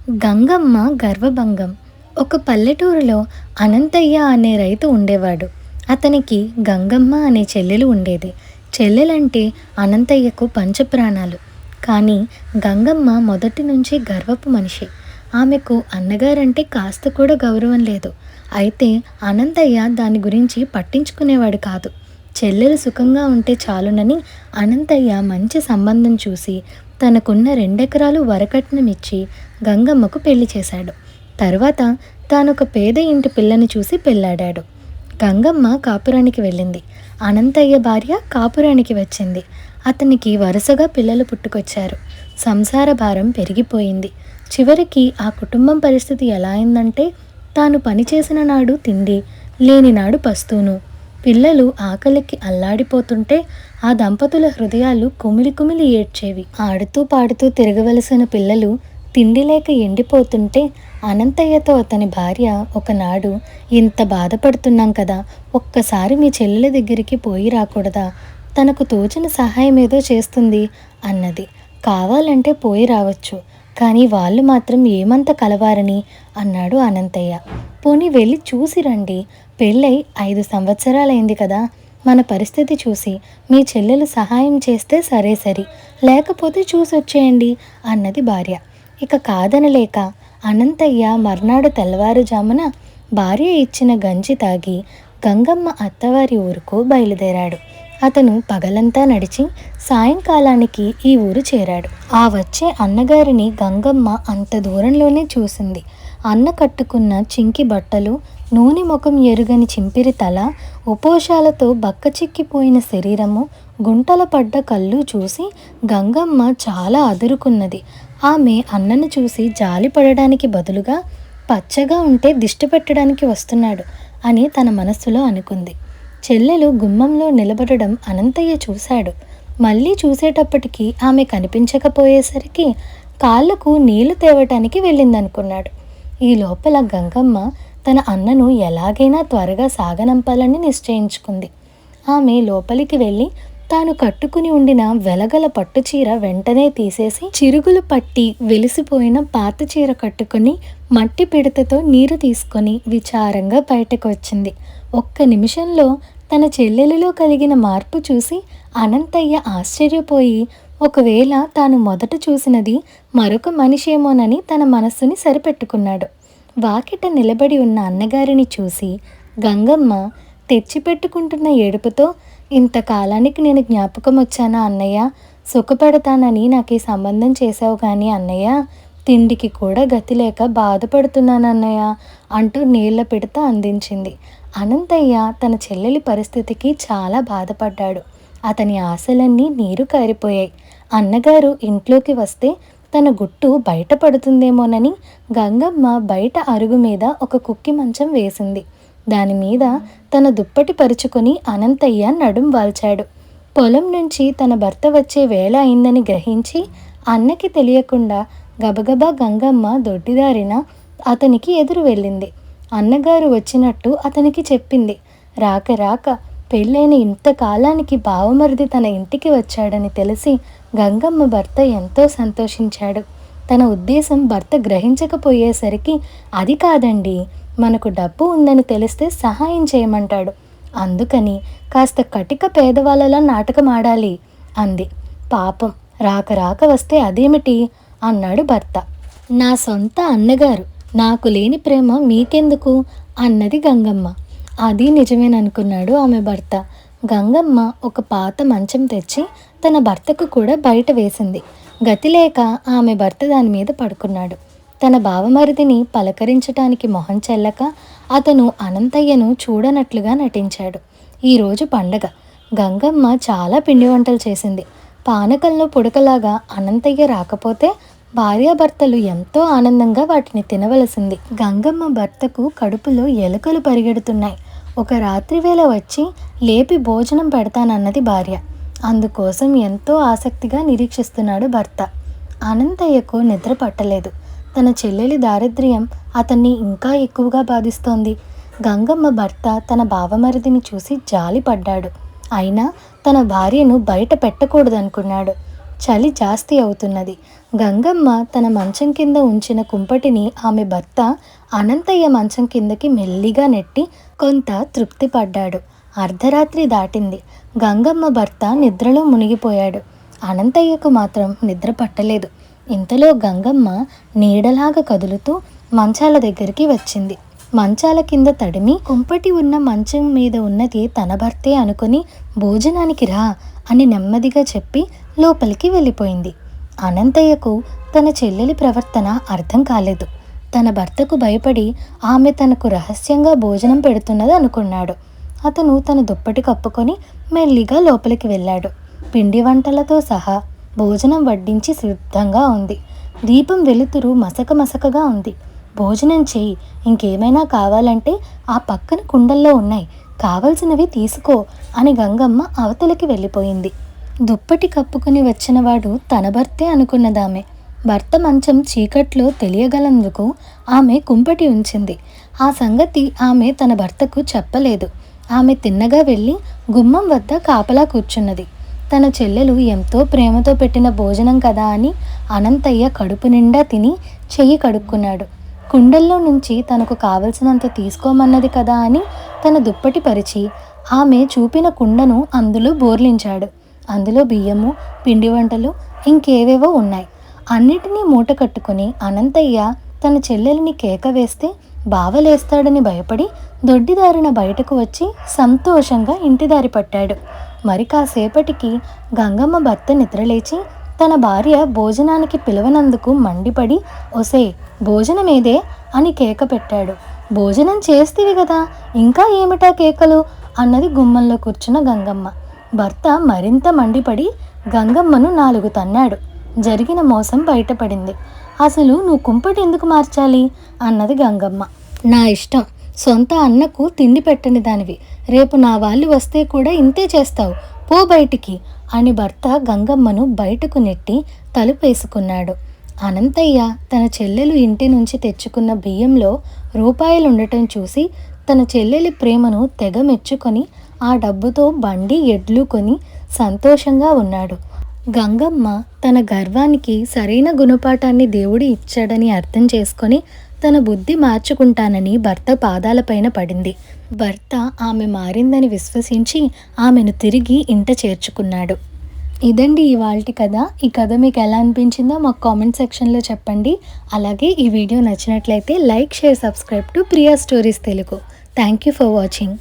గంగమ్మ గర్వభంగం. ఒక పల్లెటూరులో అనంతయ్య అనే రైతు ఉండేవాడు. అతనికి గంగమ్మ అనే చెల్లెలు ఉండేది. చెల్లెలంటే అనంతయ్యకు పంచప్రాణాలు. కానీ గంగమ్మ మొదటి నుంచి గర్వపు మనిషి. ఆమెకు అన్నగారంటే కాస్త కూడా గౌరవం లేదు. అయితే అనంతయ్య దాని గురించి పట్టించుకునేవాడు కాదు. చెల్లెలు సుఖంగా ఉంటే చాలునని అనంతయ్య మంచి సంబంధం చూసి తనకున్న 2 ఎకరాలు వరకట్నం ఇచ్చి గంగమ్మకు పెళ్లి చేశాడు. తర్వాత తానొక పేద ఇంటి పిల్లని చూసి పెళ్ళాడాడు. గంగమ్మ కాపురానికి వెళ్ళింది. అనంతయ్య భార్య కాపురానికి వచ్చింది. అతనికి వరుసగా పిల్లలు పుట్టుకొచ్చారు. సంసార భారం పెరిగిపోయింది. చివరికి ఆ కుటుంబం పరిస్థితి ఎలా అయిందంటే, తాను పనిచేసిన నాడు తిండి, లేని నాడు పస్తూను. పిల్లలు ఆకలికి అల్లాడిపోతుంటే ఆ దంపతుల హృదయాలు కుమిలి కుమిలి ఏడ్చేవి. ఆడుతూ పాడుతూ తిరగవలసిన పిల్లలు తిండి లేక ఎండిపోతుంటే అనంతయ్యతో అతని భార్య ఒకనాడు, ఇంత బాధపడుతున్నాం కదా, ఒక్కసారి మీ చెల్లెల దగ్గరికి పోయి రాకూడదా, తనకు తోచిన సహాయం ఏదో చేస్తుంది అన్నది. కావాలంటే పోయి రావచ్చు, కానీ వాళ్ళు మాత్రం ఏమంత కలవారని అన్నాడు అనంతయ్య. పోనీ వెళ్ళి చూసి రండి, పెళ్ళై 5 సంవత్సరాలైంది కదా, మన పరిస్థితి చూసి మీ చెల్లెలు సహాయం చేస్తే సరే, లేకపోతే చూసొచ్చేయండి అన్నది భార్య. ఇక కాదనలేక అనంతయ్య మర్నాడు తెల్లవారుజామున భార్య ఇచ్చిన గంజి తాగి గంగమ్మ అత్తవారి ఊరుకు బయలుదేరాడు. అతను పగలంతా నడిచి సాయంకాలానికి ఈ ఊరు చేరాడు. ఆ వచ్చే అన్నగారిని గంగమ్మ అంత దూరంలోనే చూసింది. అన్న కట్టుకున్న చింకి బట్టలు, నూనె ముఖం ఎరుగని చింపిరి తల, ఉపోషాలతో బక్కచిక్కిపోయిన శరీరము, గుంటల పడ్డ కళ్ళు చూసి గంగమ్మ చాలా అదురుకున్నది. ఆమె అన్నను చూసి జాలి పడడానికి బదులుగా పచ్చగా ఉంటే దిష్టి పెట్టడానికి వస్తున్నాడు అని తన మనస్సులో అనుకుంది. చెల్లెలు గుమ్మంలో నిలబడడం అనంతయ్య చూశాడు. మళ్ళీ చూసేటప్పటికి ఆమె కనిపించకపోయేసరికి కాళ్లకు నీళ్లు తేవటానికి వెళ్ళిందనుకున్నాడు. ఈ లోపల గంగమ్మ తన అన్నను ఎలాగైనా త్వరగా సాగనంపాలని నిశ్చయించుకుంది. ఆమె లోపలికి వెళ్ళి తాను కట్టుకుని ఉండిన వెలగల పట్టుచీర వెంటనే తీసేసి చిరుగులు పట్టి వెలిసిపోయిన పాత చీర కట్టుకుని మట్టి పిడతతో నీరు తీసుకొని విచారంగా బయటకు వచ్చింది. ఒక్క నిమిషంలో తన చెల్లెలిలో కలిగిన మార్పు చూసి అనంతయ్య ఆశ్చర్యపోయి, ఒకవేళ తాను మొదట చూసినది మరొక మనిషేమోనని తన మనస్సుని సరిపెట్టుకున్నాడు. వాకిట నిలబడి ఉన్న అన్నగారిని చూసి గంగమ్మ తెచ్చిపెట్టుకుంటున్న ఏడుపుతో, ఇంతకాలానికి నేను జ్ఞాపకం వచ్చానా అన్నయ్య, సుఖపడతానని నాకు ఈ సంబంధం చేశావు కానీ అన్నయ్య, తిండికి కూడా గతి లేక బాధపడుతున్నాను అన్నయ్య అంటూ నీళ్ల పిడత అందించింది. అనంతయ్య తన చెల్లెలి పరిస్థితికి చాలా బాధపడ్డాడు. అతని ఆశలన్నీ నీరు కారిపోయాయి. అన్నగారు ఇంట్లోకి వస్తే తన గుట్టు బయటపడుతుందేమోనని గంగమ్మ బయట అరుగు మీద ఒక కుక్కి మంచం వేసింది. దానిమీద తన దుప్పటి పరుచుకొని అనంతయ్య నడుం వాల్చాడు. పొలం నుంచి తన భర్త వచ్చే వేళ అయిందని గ్రహించి అన్నకి తెలియకుండా గబగబా గంగమ్మ దొడ్డిదారిన అతనికి ఎదురు వెళ్ళింది. అన్నగారు వచ్చినట్టు అతనికి చెప్పింది. రాక పెళ్ళైన ఇంతకాలానికి బావమరిది తన ఇంటికి వచ్చాడని తెలిసి గంగమ్మ భర్త ఎంతో సంతోషించాడు. తన ఉద్దేశం భర్త గ్రహించకపోయేసరికి, అది కాదండి, మనకు డబ్బు ఉందని తెలిస్తే సహాయం చేయమంటాడు, అందుకని కాస్త కటిక పేదవాళ్ళలా నాటకం ఆడాలి అంది. పాపం, రాక వస్తే అదేమిటి అన్నాడు భర్త. నా సొంత అన్నగారు, నాకు లేని ప్రేమ మీకెందుకు అన్నది గంగమ్మ. అది నిజమేననుకున్నాడు ఆమె భర్త. గంగమ్మ ఒక పాత మంచం తెచ్చి తన భర్తకు కూడా బయట వేసింది. గతిలేక ఆమె భర్త దాని మీద పడుకున్నాడు. తన బావమరిదిని పలకరించటానికి మొహం చెల్లక అతను అనంతయ్యను చూడనట్లుగా నటించాడు. ఈరోజు పండగ. గంగమ్మ చాలా పిండి వంటలు చేసింది. పానకంలో పుడకలాగా అనంతయ్య రాకపోతే భార్యాభర్తలు ఎంతో ఆనందంగా వాటిని తినవలసింది. గంగమ్మ భర్తకు కడుపులో ఎలుకలు పరిగెడుతున్నాయి. ఒక రాత్రి వేళ వచ్చి లేపి భోజనం పెడతానన్నది భార్య. అందుకోసం ఎంతో ఆసక్తిగా నిరీక్షిస్తున్నాడు భర్త. అనంతయ్యకు నిద్ర పట్టలేదు. తన చెల్లెలి దారిద్ర్యం అతన్ని ఇంకా ఎక్కువగా బాధిస్తోంది. గంగమ్మ భర్త తన బావమరిదిని చూసి జాలి పడ్డాడు. అయినా తన భార్యను బయట పెట్టకూడదనుకున్నాడు. చలి జాస్తి అవుతున్నది. గంగమ్మ తన మంచం కింద ఉంచిన కుంపటిని ఆమె భర్త అనంతయ్య మంచం కిందకి మెల్లిగా నెట్టి కొంత తృప్తి పడ్డాడు. అర్ధరాత్రి దాటింది. గంగమ్మ భర్త నిద్రలో మునిగిపోయాడు. అనంతయ్యకు మాత్రం నిద్ర పట్టలేదు. ఇంతలో గంగమ్మ నీడలాగా కదులుతూ మంచాల దగ్గరికి వచ్చింది. మంచాల కింద తడిమి కుంపటి ఉన్న మంచం మీద ఉన్నది తన భర్తే అనుకుని భోజనానికి రా అని నెమ్మదిగా చెప్పి లోపలికి వెళ్ళిపోయింది. అనంతయ్యకు తన చెల్లెలి ప్రవర్తన అర్థం కాలేదు. తన భర్తకు భయపడి ఆమె తనకు రహస్యంగా భోజనం పెడుతున్నది అనుకున్నాడు. అతను తన దుప్పటి కప్పుకొని మెల్లిగా లోపలికి వెళ్ళాడు. పిండి వంటలతో సహా భోజనం వడ్డించి సిద్ధంగా ఉంది. దీపం వెలుతురు మసకగా ఉంది. భోజనం చేయి, ఇంకేమైనా కావాలంటే ఆ పక్కన కుండల్లో ఉన్నాయి, కావలసినవి తీసుకో అని గంగమ్మ అవతలకి వెళ్ళిపోయింది. దుప్పటి కప్పుకుని వచ్చినవాడు తన భర్తే అనుకున్నదామె. భర్త మంచం చీకట్లో తెలియగలందుకు ఆమె కుంపటి ఉంచింది. ఆ సంగతి ఆమె తన భర్తకు చెప్పలేదు. ఆమె తిన్నగా వెళ్ళి గుమ్మం వద్ద కాపలా కూర్చున్నది. తన చెల్లెలు ఎంతో ప్రేమతో పెట్టిన భోజనం కదా అని అనంతయ్య కడుపు నిండా తిని చెయ్యి కడుక్కున్నాడు. కుండల్లో నుంచి తనకు కావలసినంత తీసుకోమన్నది కదా అని తన దుప్పటి పరిచి ఆమె చూపిన కుండను అందులో బోర్లించాడు. అందులో బియ్యము, పిండి వంటలు, ఇంకేవేవో ఉన్నాయి. అన్నిటినీ మూట కట్టుకుని అనంతయ్య తన చెల్లెలిని కేక వేస్తే బావలేస్తాడని భయపడి దొడ్డిదారిన బయటకు వచ్చి సంతోషంగా ఇంటిదారి పట్టాడు. మరి కాసేపటికి గంగమ్మ భర్త నిద్రలేచి తన భార్య భోజనానికి పిలవనందుకు మండిపడి ఒసే భోజనమేదే అని కేక పెట్టాడు. భోజనం చేస్తేవి కదా, ఇంకా ఏమిటా కేకలు అన్నది గుమ్మంలో కూర్చున్న గంగమ్మ. భర్త మరింత మండిపడి గంగమ్మను 4 తన్నాడు. జరిగిన మోసం బయటపడింది. అసలు నువ్వు కుంపటి ఎందుకు మార్చాలి అన్నది గంగమ్మ. నా ఇష్టం, సొంత అన్నకు తిండి పెట్టని దానివి, రేపు నా వాళ్ళు వస్తే కూడా ఇంతే చేస్తావు, పో బయటికి అని భర్త గంగమ్మను బయటకు నెట్టి తలుపేసుకున్నాడు. అనంతయ్య తన చెల్లెలు ఇంటి నుంచి తెచ్చుకున్న బియ్యంలో రూపాయలుండటం చూసి తన చెల్లెలి ప్రేమను తెగ మెచ్చుకొని ఆ డబ్బుతో బండి ఎడ్లు కొని సంతోషంగా ఉన్నాడు. గంగమ్మ తన గర్వానికి సరైన గుణపాఠాన్ని దేవుడు ఇచ్చాడని అర్థం చేసుకొని తన బుద్ధి మార్చుకుంటానని భర్త పాదాలపైన పడింది. భర్త ఆమె మారిందని విశ్వసించి ఆమెను తిరిగి ఇంట చేర్చుకున్నాడు. ఇదండి ఇవాల్టి కథ. ఈ కథ మీకు ఎలా అనిపించిందో మాకు కామెంట్ సెక్షన్లో చెప్పండి. అలాగే ఈ వీడియో నచ్చినట్లయితే like, share, subscribe to Priya stories Telugu. Thank you for watching.